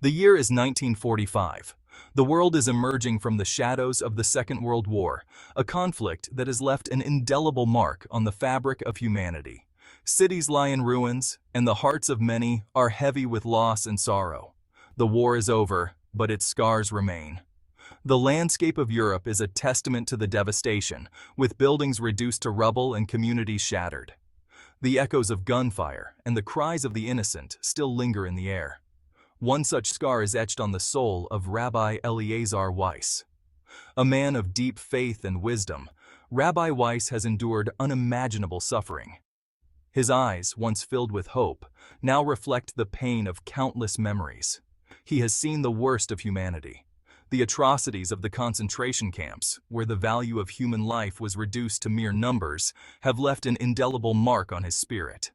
The year is 1945. The world is emerging from the shadows of the Second World War, a conflict that has left an indelible mark on the fabric of humanity. Cities lie in ruins, and the hearts of many are heavy with loss and sorrow. The war is over, but its scars remain. The landscape of Europe is a testament to the devastation, with buildings reduced to rubble and communities shattered. The echoes of gunfire and the cries of the innocent still linger in the air. One such scar is etched on the soul of Rabbi Eleazar Weiss. A man of deep faith and wisdom, Rabbi Weiss has endured unimaginable suffering. His eyes, once filled with hope, now reflect the pain of countless memories. He has seen the worst of humanity. The atrocities of the concentration camps, where the value of human life was reduced to mere numbers, have left an indelible mark on his spirit.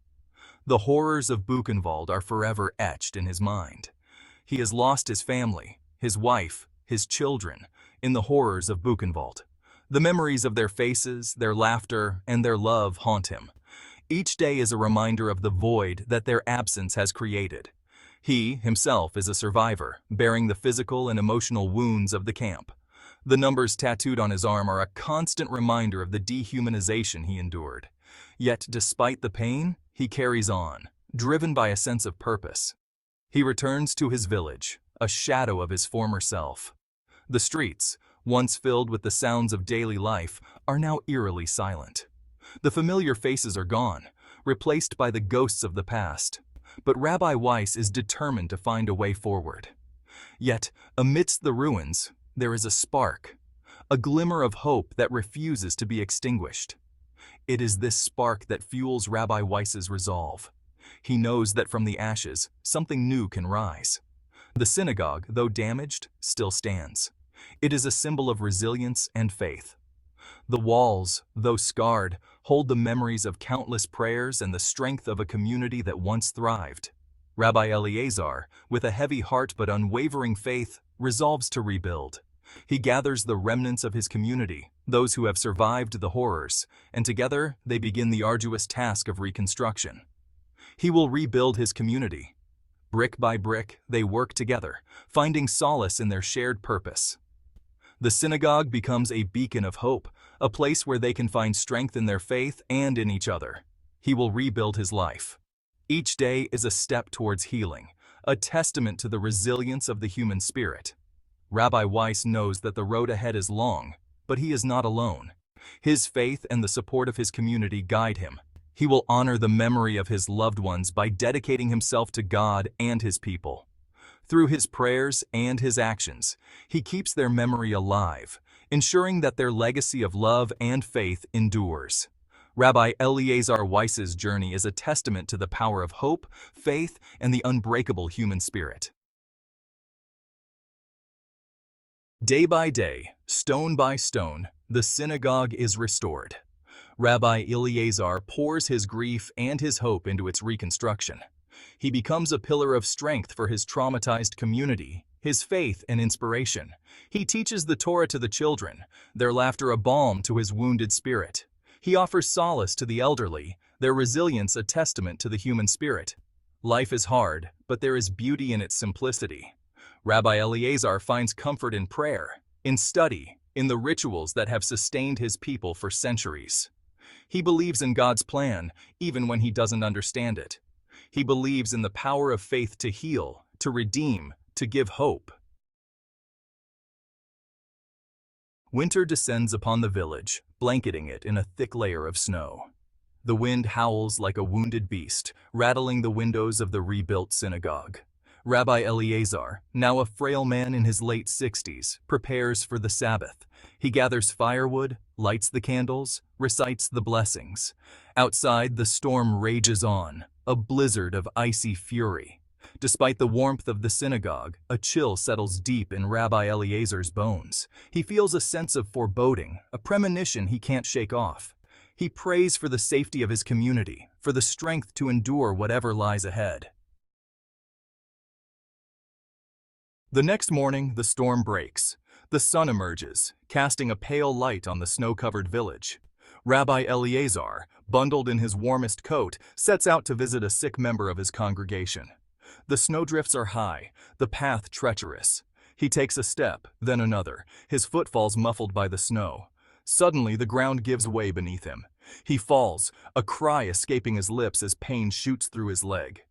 The horrors of Buchenwald are forever etched in his mind. He has lost his family, his wife, his children, in the horrors of Buchenwald. The memories of their faces, their laughter, and their love haunt him. Each day is a reminder of the void that their absence has created. He, himself, is a survivor, bearing the physical and emotional wounds of the camp. The numbers tattooed on his arm are a constant reminder of the dehumanization he endured. Yet, despite the pain, he carries on, driven by a sense of purpose. He returns to his village, a shadow of his former self. The streets, once filled with the sounds of daily life, are now eerily silent. The familiar faces are gone, replaced by the ghosts of the past. But Rabbi Weiss is determined to find a way forward. Yet, amidst the ruins, there is a spark, a glimmer of hope that refuses to be extinguished. It is this spark that fuels Rabbi Weiss's resolve. He knows that from the ashes, something new can rise. The synagogue, though damaged, still stands. It is a symbol of resilience and faith. The walls, though scarred, hold the memories of countless prayers and the strength of a community that once thrived. Rabbi Eleazar, with a heavy heart but unwavering faith, resolves to rebuild. He gathers the remnants of his community, those who have survived the horrors, and together they begin the arduous task of reconstruction. He will rebuild his community. Brick by brick, they work together, finding solace in their shared purpose. The synagogue becomes a beacon of hope, a place where they can find strength in their faith and in each other. He will rebuild his life. Each day is a step towards healing, a testament to the resilience of the human spirit. Rabbi Weiss knows that the road ahead is long, but he is not alone. His faith and the support of his community guide him. He will honor the memory of his loved ones by dedicating himself to God and his people. Through his prayers and his actions, he keeps their memory alive, ensuring that their legacy of love and faith endures. Rabbi Eleazar Weiss's journey is a testament to the power of hope, faith, and the unbreakable human spirit. Day by day, stone by stone, the synagogue is restored. Rabbi Eleazar pours his grief and his hope into its reconstruction. He becomes a pillar of strength for his traumatized community, his faith and inspiration. He teaches the Torah to the children, their laughter a balm to his wounded spirit. He offers solace to the elderly, their resilience a testament to the human spirit. Life is hard, but there is beauty in its simplicity. Rabbi Eleazar finds comfort in prayer, in study, in the rituals that have sustained his people for centuries. He believes in God's plan, even when he doesn't understand it. He believes in the power of faith to heal, to redeem, to give hope. Winter descends upon the village, blanketing it in a thick layer of snow. The wind howls like a wounded beast, rattling the windows of the rebuilt synagogue. Rabbi Eleazar, now a frail man in his late 60s, prepares for the Sabbath. He gathers firewood, lights the candles, recites the blessings. Outside, the storm rages on, a blizzard of icy fury. Despite the warmth of the synagogue, a chill settles deep in Rabbi Eleazar's bones. He feels a sense of foreboding, a premonition he can't shake off. He prays for the safety of his community, for the strength to endure whatever lies ahead. The next morning, the storm breaks. The sun emerges, casting a pale light on the snow-covered village. Rabbi Eleazar, bundled in his warmest coat, sets out to visit a sick member of his congregation. The snowdrifts are high, the path treacherous. He takes a step, then another, his foot falls muffled by the snow. Suddenly the ground gives way beneath him. He falls, a cry escaping his lips as pain shoots through his leg.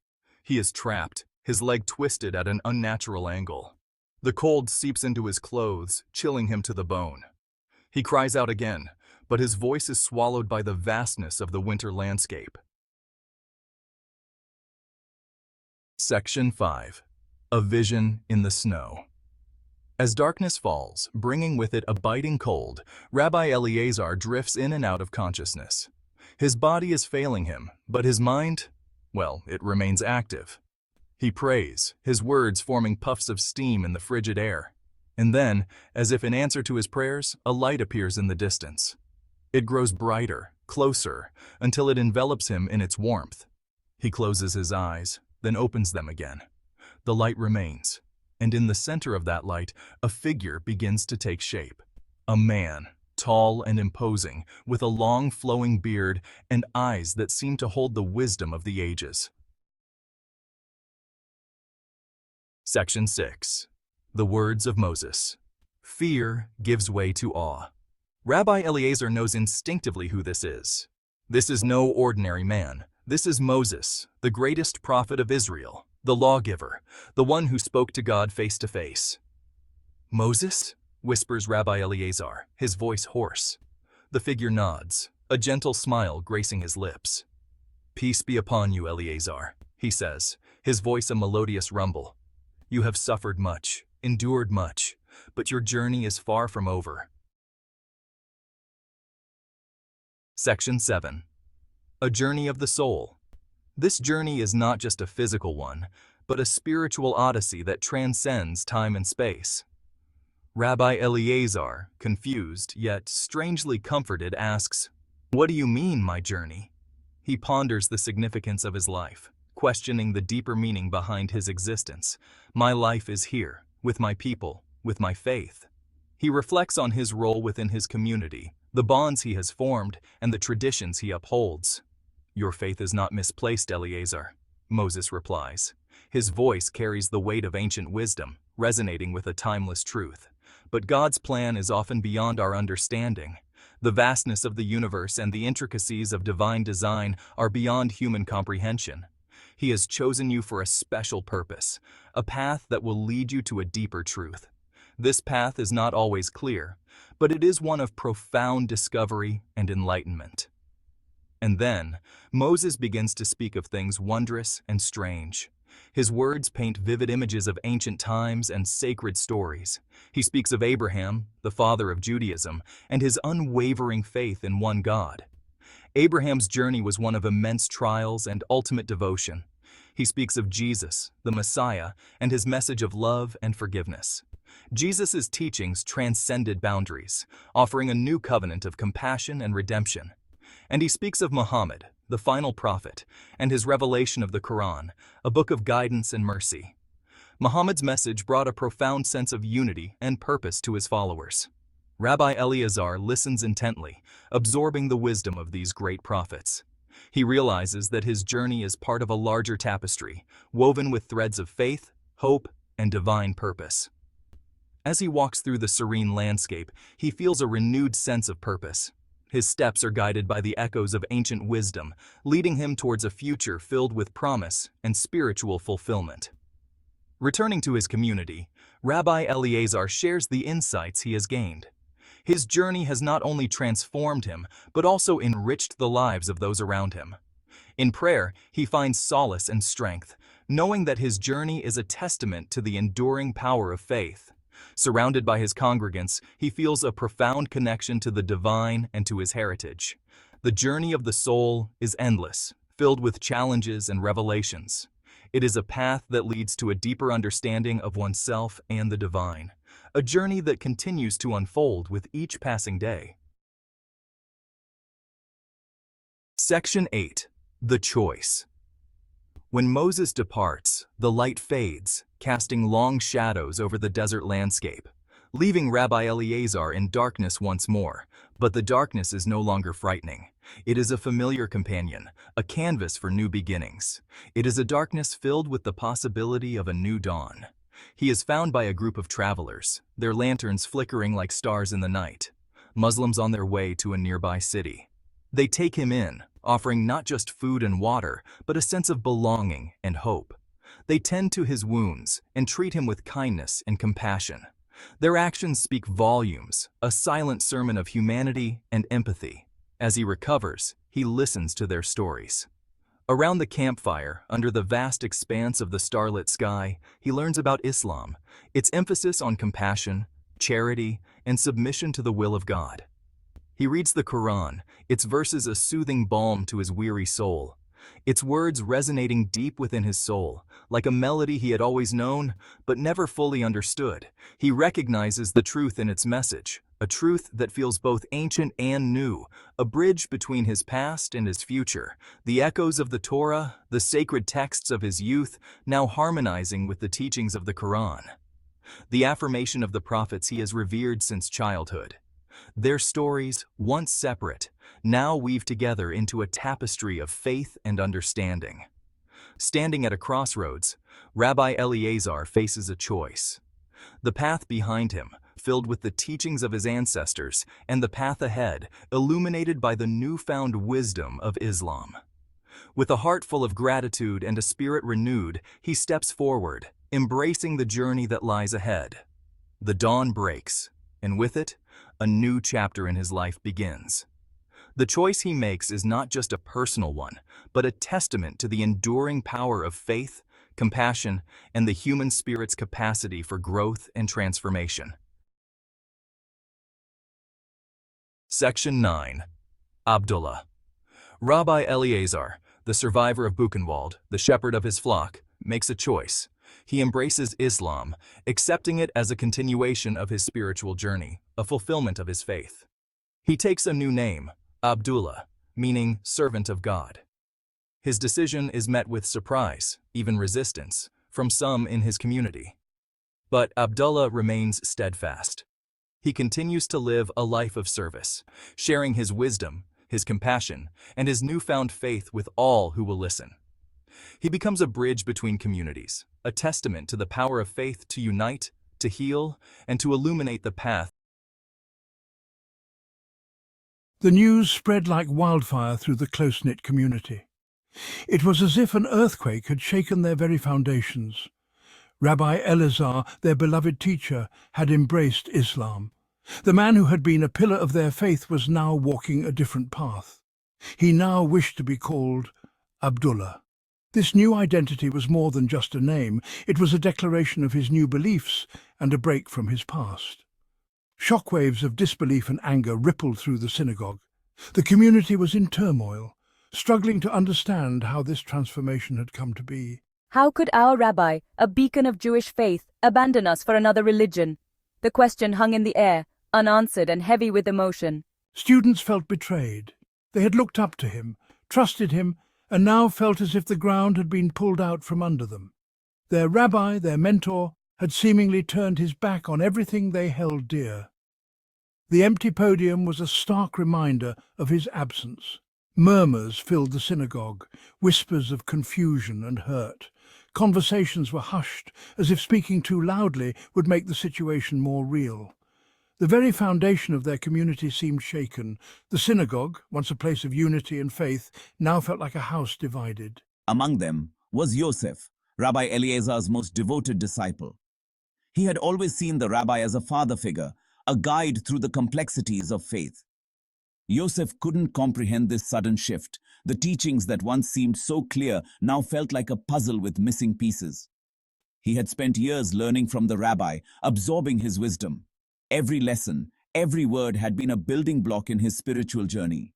He is trapped, his leg twisted at an unnatural angle. The cold seeps into his clothes, chilling him to the bone. He cries out again, but his voice is swallowed by the vastness of the winter landscape. Section 5. A Vision in the Snow. As darkness falls, bringing with it a biting cold, Rabbi Eleazar drifts in and out of consciousness. His body is failing him, but his mind, well, it remains active. He prays, his words forming puffs of steam in the frigid air. And then, as if in answer to his prayers, a light appears in the distance. It grows brighter, closer, until it envelops him in its warmth. He closes his eyes, then opens them again. The light remains, and in the center of that light, a figure begins to take shape. A man, tall and imposing, with a long flowing beard and eyes that seem to hold the wisdom of the ages. Section 6. The Words of Moses. Fear gives way to awe. Rabbi Eleazar knows instinctively who this is. This is no ordinary man. This is Moses, the greatest prophet of Israel, the lawgiver, the one who spoke to God face to face. "Moses?" whispers Rabbi Eleazar, his voice hoarse. The figure nods, a gentle smile gracing his lips. "Peace be upon you, Eleazar," he says, his voice a melodious rumble. "You have suffered much, endured much, but your journey is far from over." Section 7. A Journey of the Soul. This journey is not just a physical one, but a spiritual odyssey that transcends time and space. Rabbi Eleazar, confused yet strangely comforted, asks, "What do you mean, my journey?" He ponders the significance of his life, questioning the deeper meaning behind his existence. My life is here, with my people, with my faith. He reflects on his role within his community, the bonds he has formed, and the traditions he upholds. "Your faith is not misplaced, Eleazar," Moses replies. His voice carries the weight of ancient wisdom, resonating with a timeless truth. But God's plan is often beyond our understanding. The vastness of the universe and the intricacies of divine design are beyond human comprehension. He has chosen you for a special purpose, a path that will lead you to a deeper truth. This path is not always clear, but it is one of profound discovery and enlightenment. And then, Moses begins to speak of things wondrous and strange. His words paint vivid images of ancient times and sacred stories. He speaks of Abraham, the father of Judaism, and his unwavering faith in one God. Abraham's journey was one of immense trials and ultimate devotion. He speaks of Jesus, the Messiah, and his message of love and forgiveness. Jesus' teachings transcended boundaries, offering a new covenant of compassion and redemption. And he speaks of Muhammad, the final prophet, and his revelation of the Quran, a book of guidance and mercy. Muhammad's message brought a profound sense of unity and purpose to his followers. Rabbi Eleazar listens intently, absorbing the wisdom of these great prophets. He realizes that his journey is part of a larger tapestry, woven with threads of faith, hope, and divine purpose. As he walks through the serene landscape, he feels a renewed sense of purpose. His steps are guided by the echoes of ancient wisdom, leading him towards a future filled with promise and spiritual fulfillment. Returning to his community, Rabbi Eleazar shares the insights he has gained. His journey has not only transformed him, but also enriched the lives of those around him. In prayer, he finds solace and strength, knowing that his journey is a testament to the enduring power of faith. Surrounded by his congregants, he feels a profound connection to the divine and to his heritage. The journey of the soul is endless, filled with challenges and revelations. It is a path that leads to a deeper understanding of oneself and the divine, a journey that continues to unfold with each passing day. Section 8. The Choice. When Moses departs, the light fades, casting long shadows over the desert landscape. leaving Rabbi Eleazar in darkness once more. But the darkness is no longer frightening. It is a familiar companion, a canvas for new beginnings. It is a darkness filled with the possibility of a new dawn. He is found by a group of travelers, their lanterns flickering like stars in the night, Muslims on their way to a nearby city. They take him in, offering not just food and water, but a sense of belonging and hope. They tend to his wounds and treat him with kindness and compassion. Their actions speak volumes, a silent sermon of humanity and empathy. As he recovers, he listens to their stories. Around the campfire, under the vast expanse of the starlit sky, he learns about Islam, its emphasis on compassion, charity, and submission to the will of God. He reads the Quran, its verses a soothing balm to his weary soul, its words resonating deep within his soul, like a melody he had always known but never fully understood. He recognizes the truth in its message, a truth that feels both ancient and new, a bridge between his past and his future, the echoes of the Torah, the sacred texts of his youth, now harmonizing with the teachings of the Quran. The affirmation of the prophets he has revered since childhood. Their stories, once separate, now weave together into a tapestry of faith and understanding. Standing at a crossroads, Rabbi Eleazar faces a choice. The path behind him, filled with the teachings of his ancestors, and the path ahead, illuminated by the newfound wisdom of Islam. With a heart full of gratitude and a spirit renewed, he steps forward, embracing the journey that lies ahead. The dawn breaks, and with it, a new chapter in his life begins. The choice he makes is not just a personal one, but a testament to the enduring power of faith, compassion, and the human spirit's capacity for growth and transformation. Section 9. Abdullah. Rabbi Eleazar, the survivor of Buchenwald, the shepherd of his flock, makes a choice. He embraces Islam, accepting it as a continuation of his spiritual journey, a fulfillment of his faith. He takes a new name, Abdullah, meaning servant of God. His decision is met with surprise, even resistance, from some in his community. But Abdullah remains steadfast. He continues to live a life of service, sharing his wisdom, his compassion, and his newfound faith with all who will listen. He becomes a bridge between communities, a testament to the power of faith to unite, to heal, and to illuminate the path. The news spread like wildfire through the close-knit community. It was as if an earthquake had shaken their very foundations. Rabbi Eleazar, their beloved teacher, had embraced Islam. The man who had been a pillar of their faith was now walking a different path. He now wished to be called Abdullah. This new identity was more than just a name. It was a declaration of his new beliefs and a break from his past. Shockwaves of disbelief and anger rippled through the synagogue. The community was in turmoil, struggling to understand how this transformation had come to be. How could our rabbi, a beacon of Jewish faith, abandon us for another religion? The question hung in the air, unanswered and heavy with emotion. Students felt betrayed. They had looked up to him, trusted him, and now felt as if the ground had been pulled out from under them. Their rabbi, their mentor, had seemingly turned his back on everything they held dear. The empty podium was a stark reminder of his absence. Murmurs filled the synagogue, whispers of confusion and hurt. Conversations were hushed, as if speaking too loudly would make the situation more real. The very foundation of their community seemed shaken. The synagogue, once a place of unity and faith, now felt like a house divided. Among them was Yosef, Rabbi Eleazar's most devoted disciple. He had always seen the rabbi as a father figure, a guide through the complexities of faith. Yosef couldn't comprehend this sudden shift. The teachings that once seemed so clear now felt like a puzzle with missing pieces. He had spent years learning from the rabbi, absorbing his wisdom. Every lesson, every word had been a building block in his spiritual journey.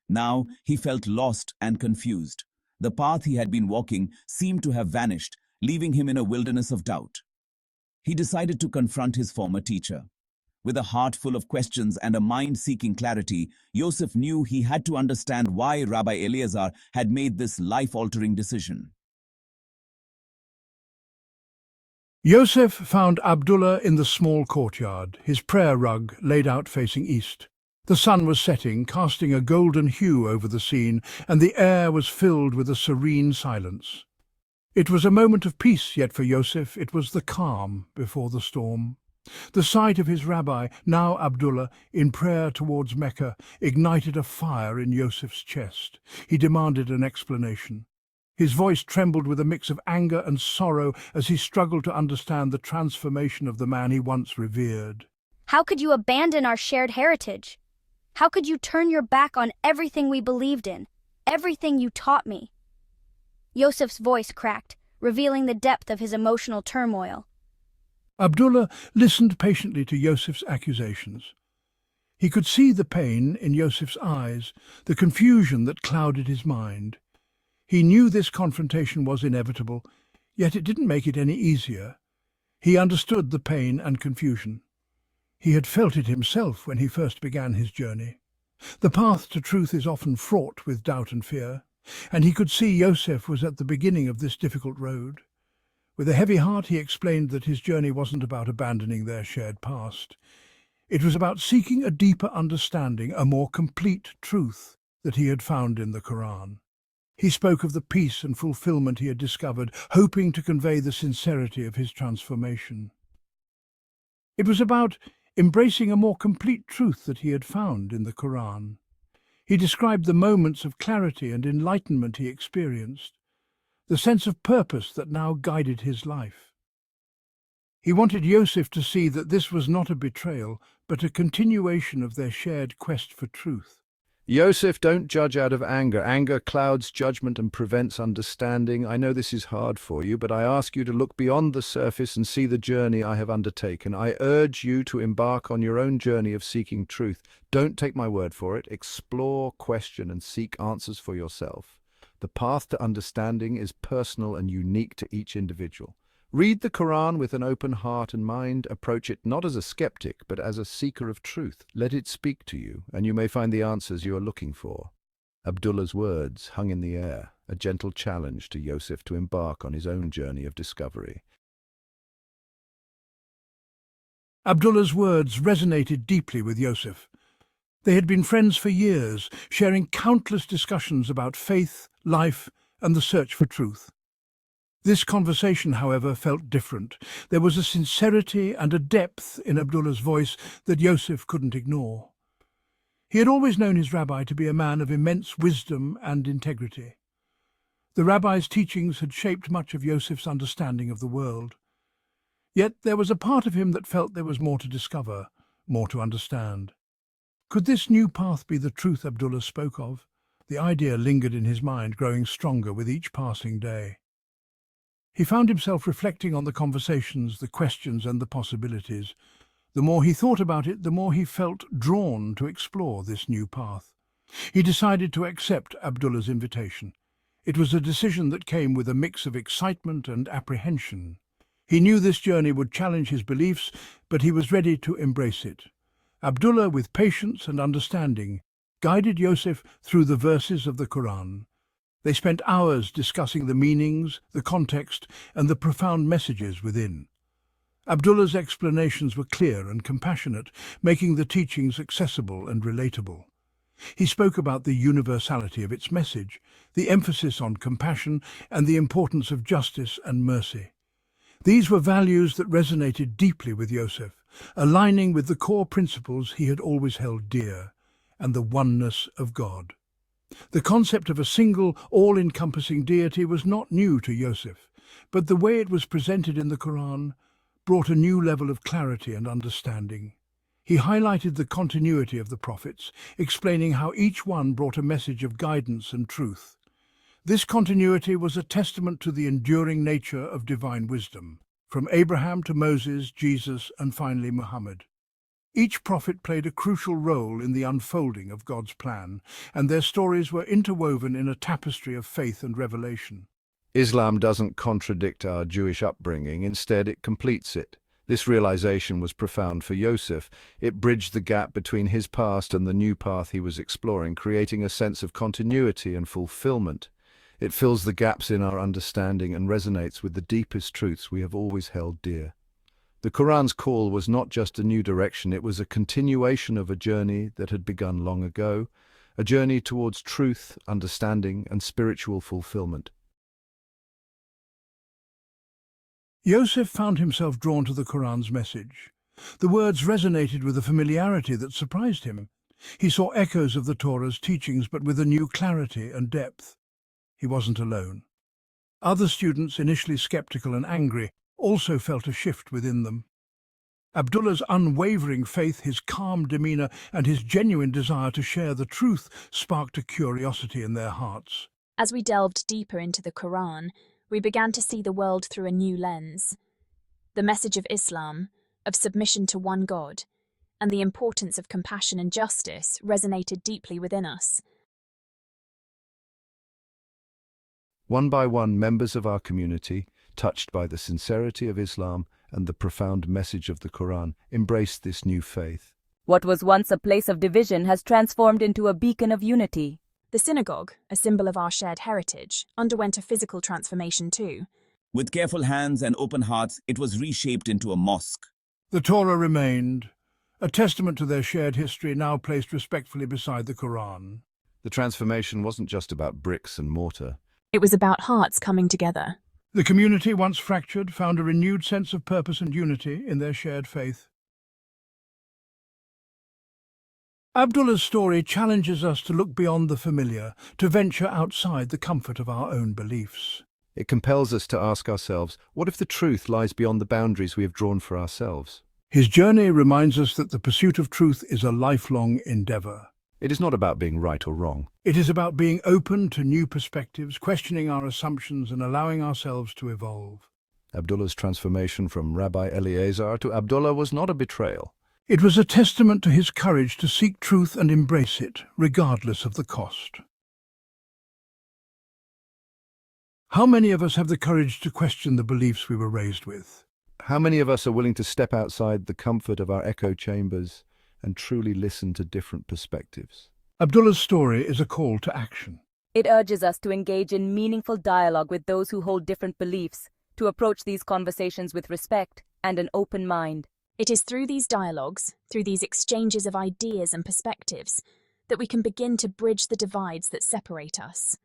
Now he felt lost and confused. The path he had been walking seemed to have vanished, leaving him in a wilderness of doubt. He decided to confront his former teacher. With a heart full of questions and a mind seeking clarity, Yosef knew he had to understand why Rabbi Eleazar had made this life-altering decision. Yosef found Abdullah in the small courtyard, his prayer rug laid out facing east. The sun was setting, casting a golden hue over the scene, and the air was filled with a serene silence. It was a moment of peace, yet for Yosef it was the calm before the storm. The sight of his rabbi, now Abdullah, in prayer towards Mecca, ignited a fire in Yosef's chest. He demanded an explanation. His voice trembled with a mix of anger and sorrow as he struggled to understand the transformation of the man he once revered. How could you abandon our shared heritage? How could you turn your back on everything we believed in, everything you taught me? Yosef's voice cracked, revealing the depth of his emotional turmoil. Abdullah listened patiently to Yosef's accusations. He could see the pain in Yosef's eyes, the confusion that clouded his mind. He knew this confrontation was inevitable, yet it didn't make it any easier. He understood the pain and confusion. He had felt it himself when he first began his journey. The path to truth is often fraught with doubt and fear, and he could see Yosef was at the beginning of this difficult road. With a heavy heart he explained that his journey wasn't about abandoning their shared past. It was about seeking a deeper understanding, a more complete truth that he had found in the Quran. He spoke of the peace and fulfillment he had discovered, hoping to convey the sincerity of his transformation. It was about embracing a more complete truth that he had found in the Quran. He described the moments of clarity and enlightenment he experienced, the sense of purpose that now guided his life. He wanted Yosef to see that this was not a betrayal, but a continuation of their shared quest for truth. Yosef, don't judge out of anger. Anger clouds judgment and prevents understanding. I know this is hard for you, but I ask you to look beyond the surface and see the journey I have undertaken. I urge you to embark on your own journey of seeking truth. Don't take my word for it. Explore, question, and seek answers for yourself. The path to understanding is personal and unique to each individual. Read the Quran with an open heart and mind. Approach it not as a skeptic, but as a seeker of truth. Let it speak to you, and you may find the answers you are looking for. Abdullah's words hung in the air, a gentle challenge to Yosef to embark on his own journey of discovery. Abdullah's words resonated deeply with Yosef. They had been friends for years, sharing countless discussions about faith, life, and the search for truth. This conversation, however, felt different. There was a sincerity and a depth in Abdullah's voice that Yosef couldn't ignore. He had always known his rabbi to be a man of immense wisdom and integrity. The rabbi's teachings had shaped much of Yosef's understanding of the world. Yet there was a part of him that felt there was more to discover, more to understand. Could this new path be the truth Abdullah spoke of? The idea lingered in his mind, growing stronger with each passing day. He found himself reflecting on the conversations, the questions, and the possibilities. The more he thought about it, the more he felt drawn to explore this new path. He decided to accept Abdullah's invitation. It was a decision that came with a mix of excitement and apprehension. He knew this journey would challenge his beliefs, but he was ready to embrace it. Abdullah, with patience and understanding, guided Yosef through the verses of the Quran. They spent hours discussing the meanings, the context, and the profound messages within. Abdullah's explanations were clear and compassionate, making the teachings accessible and relatable. He spoke about the universality of its message, the emphasis on compassion, and the importance of justice and mercy. These were values that resonated deeply with Yosef, aligning with the core principles he had always held dear, and the oneness of God. The concept of a single, all-encompassing deity was not new to Yosef, but the way it was presented in the Quran brought a new level of clarity and understanding. He highlighted the continuity of the prophets, explaining how each one brought a message of guidance and truth. This continuity was a testament to the enduring nature of divine wisdom, from Abraham to Moses, Jesus, and finally Muhammad. Each prophet played a crucial role in the unfolding of God's plan, and their stories were interwoven in a tapestry of faith and revelation. Islam doesn't contradict our Jewish upbringing, instead it completes it. This realization was profound for Yosef. It bridged the gap between his past and the new path he was exploring, creating a sense of continuity and fulfillment. It fills the gaps in our understanding and resonates with the deepest truths we have always held dear. The Quran's call was not just a new direction, it was a continuation of a journey that had begun long ago, a journey towards truth, understanding, and spiritual fulfillment. Yosef found himself drawn to the Quran's message. The words resonated with a familiarity that surprised him. He saw echoes of the Torah's teachings, but with a new clarity and depth. He wasn't alone. Other students, initially skeptical and angry, also felt a shift within them. Abdullah's unwavering faith, his calm demeanor, and his genuine desire to share the truth sparked a curiosity in their hearts. As we delved deeper into the Quran, we began to see the world through a new lens. The message of Islam, of submission to one God, and the importance of compassion and justice resonated deeply within us. One by one, members of our community, touched by the sincerity of Islam and the profound message of the Quran, embraced this new faith. What was once a place of division has transformed into a beacon of unity. The synagogue, a symbol of our shared heritage, underwent a physical transformation too. With careful hands and open hearts, it was reshaped into a mosque. The Torah remained, a testament to their shared history now placed respectfully beside the Quran. The transformation wasn't just about bricks and mortar. It was about hearts coming together. The community, once fractured, found a renewed sense of purpose and unity in their shared faith. Abdullah's story challenges us to look beyond the familiar, to venture outside the comfort of our own beliefs. It compels us to ask ourselves, what if the truth lies beyond the boundaries we have drawn for ourselves? His journey reminds us that the pursuit of truth is a lifelong endeavor. It is not about being right or wrong. It is about being open to new perspectives, questioning our assumptions, and allowing ourselves to evolve. Abdullah's transformation from Rabbi Eleazar to Abdullah was not a betrayal. It was a testament to his courage to seek truth and embrace it, regardless of the cost. How many of us have the courage to question the beliefs we were raised with? How many of us are willing to step outside the comfort of our echo chambers and truly listen to different perspectives? Abdullah's story is a call to action. It urges us to engage in meaningful dialogue with those who hold different beliefs, to approach these conversations with respect and an open mind. It is through these dialogues, through these exchanges of ideas and perspectives, that we can begin to bridge the divides that separate us.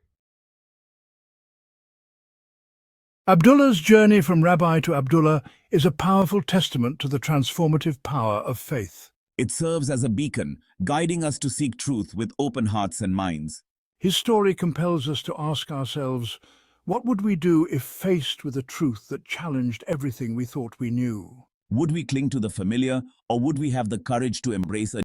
Abdullah's journey from Rabbi to Abdullah is a powerful testament to the transformative power of faith. It serves as a beacon, guiding us to seek truth with open hearts and minds. His story compels us to ask ourselves, what would we do if faced with a truth that challenged everything we thought we knew? Would we cling to the familiar, or would we have the courage to embrace a